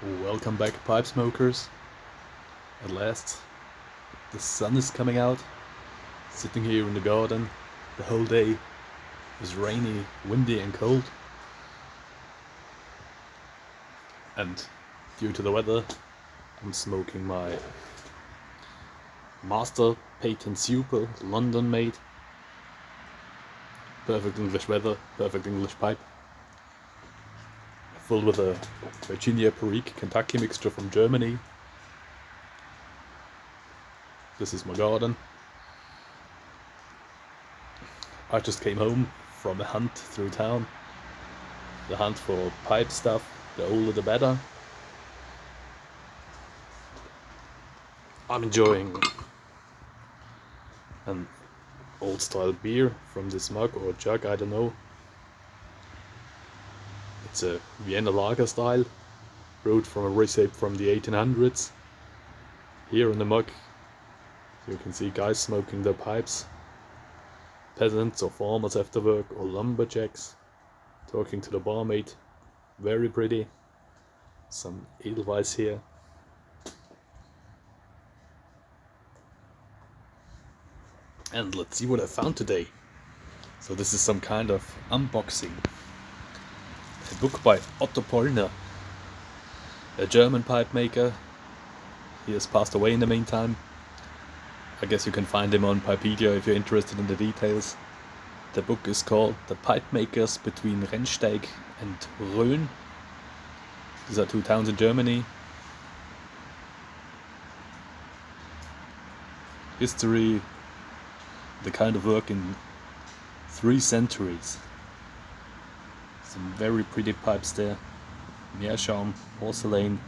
Welcome back, pipe smokers. At last, the sun is coming out. Sitting here in the garden, the whole day is rainy, windy and cold. And due to the weather, I'm smoking my Masta Patent Super, London made. Perfect English weather, perfect English pipe. Filled with a Virginia Perique Kentucky mixture from Germany. This is my garden. I just came home from a hunt through town. The hunt for pipe stuff, the older the better. I'm enjoying an old style beer from this mug or jug, I don't know. It's a Vienna lager style, brewed from a recipe from the 1800s. Here in the mug you can see guys smoking their pipes, peasants or farmers after work, or lumberjacks talking to the barmaid. Very pretty. Some Edelweiss here. And let's see what I found today. So this is some kind of unboxing. A book by Otto Pollner, a German pipe maker. He has passed away in the meantime. I guess you can find him on Pipedia if you're interested in the details. The book is called The Pipe Makers Between Rennsteig and Rhön. These are two towns in Germany. History, the kind of work in 3 centuries. Some very pretty pipes there. Meerschaum, porcelain,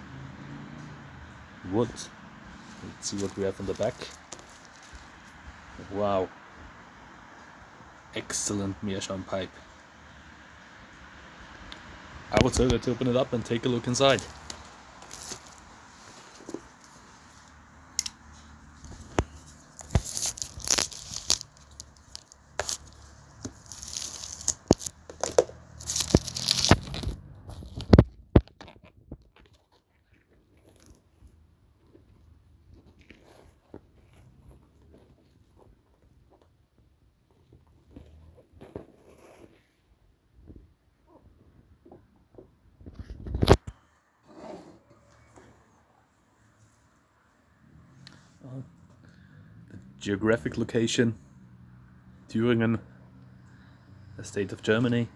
wood. Let's see what we have on the back. Wow. Excellent Meerschaum pipe. I would say let's open it up and take a look inside. Geographic location: Thüringen, a state of Germany.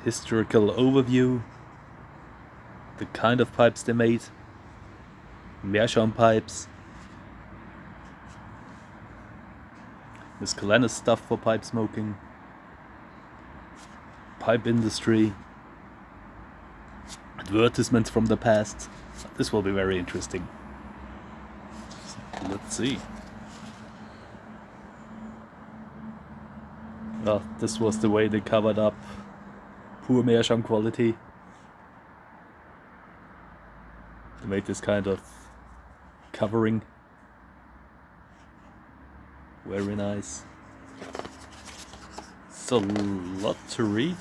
Historical overview, the kind of pipes they made, Meerschaum pipes, miscellaneous stuff for pipe smoking, pipe industry, advertisements from the past. This will be very interesting. Let's see. Well, this was the way they covered up poor Meerschaum quality. They made this kind of covering. Very nice. It's a lot to read.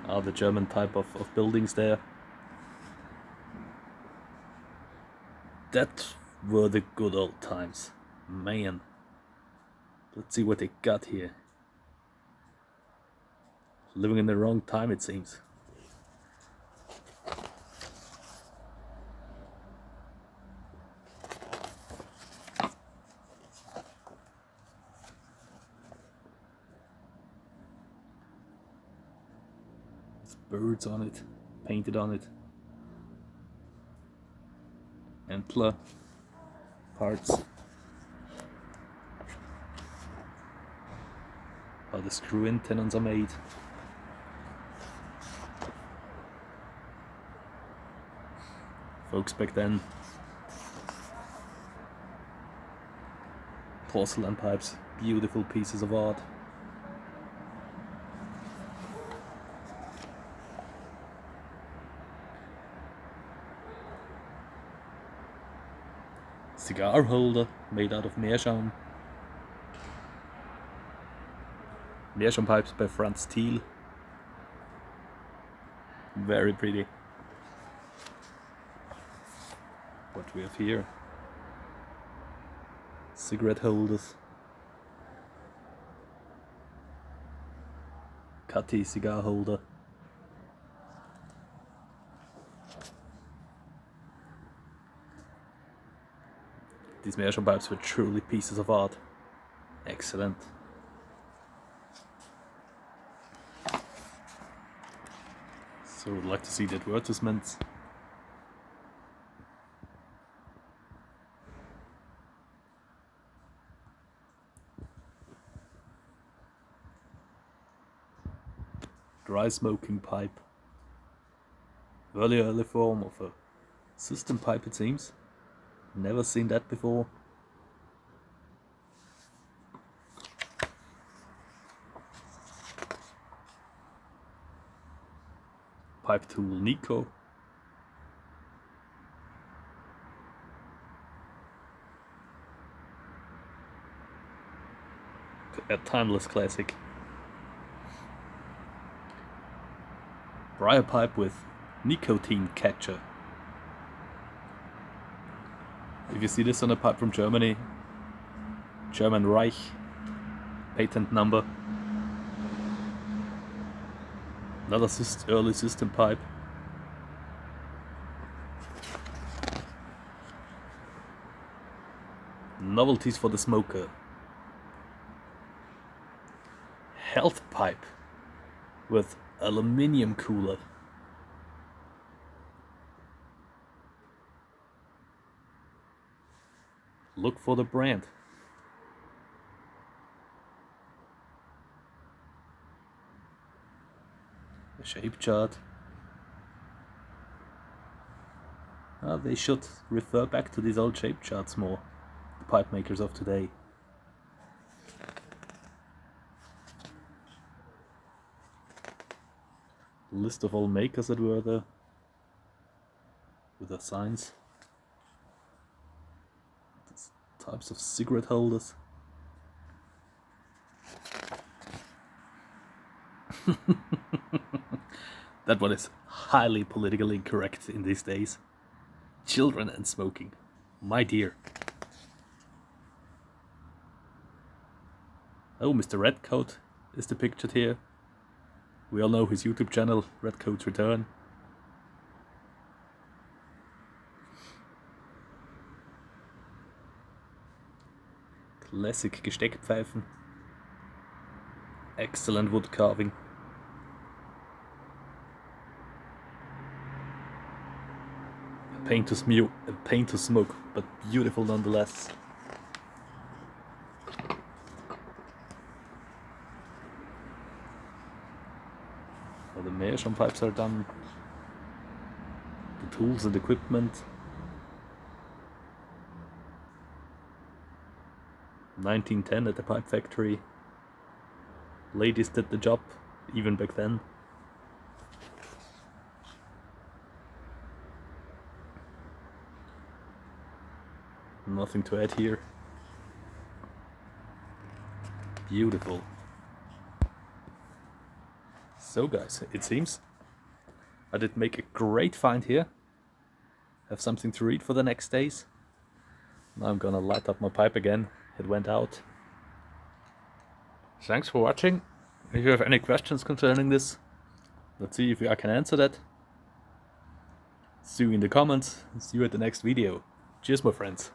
The German type of buildings there. That were the good old times. Man. Let's see what they got here. Living in the wrong time, it seems. Birds on it, painted on it. Antler parts. How the screw-in tenons are made. Folks back then, porcelain pipes, beautiful pieces of art. cigar holder made out of meerschaum. Meerschaum pipes by Franz Thiel. Very pretty. What we have here. Cigarette holders. Cutty cigar holder. These meerschaum pipes were truly pieces of art. Excellent. So would like to see the advertisements. Dry smoking pipe. Early form of a system pipe, it seems. Never seen that before. Pipe tool Nico. A timeless classic. Briar pipe with nicotine catcher. If you see this on a pipe from Germany, German Reich, patent number. Another early system pipe. Novelties for the smoker. Health pipe with aluminium cooler. Look for the brand. A shape chart. They should refer back to these old shape charts more, the pipe makers of today. List of all makers that were there, with their signs. These types of cigarette holders. That one is highly politically incorrect in these days. Children and smoking. My dear. Oh, Mr. Redcoat is depicted here. We all know his YouTube channel, Redcoat's Return. Classic Gesteckpfeifen. Excellent wood carving. A pain to smoke, but beautiful nonetheless. Well, the meerschaum pipes are done. The tools and equipment. 1910 at the pipe factory. Ladies did the job, even back then. Nothing to add here. Beautiful. So guys, it seems I did make a great find here. Have something to read for the next days. Now I'm gonna light up my pipe again. It went out. Thanks for watching. If you have any questions concerning this, let's see if I can answer that. See you in the comments. See you at the next video. Cheers, my friends.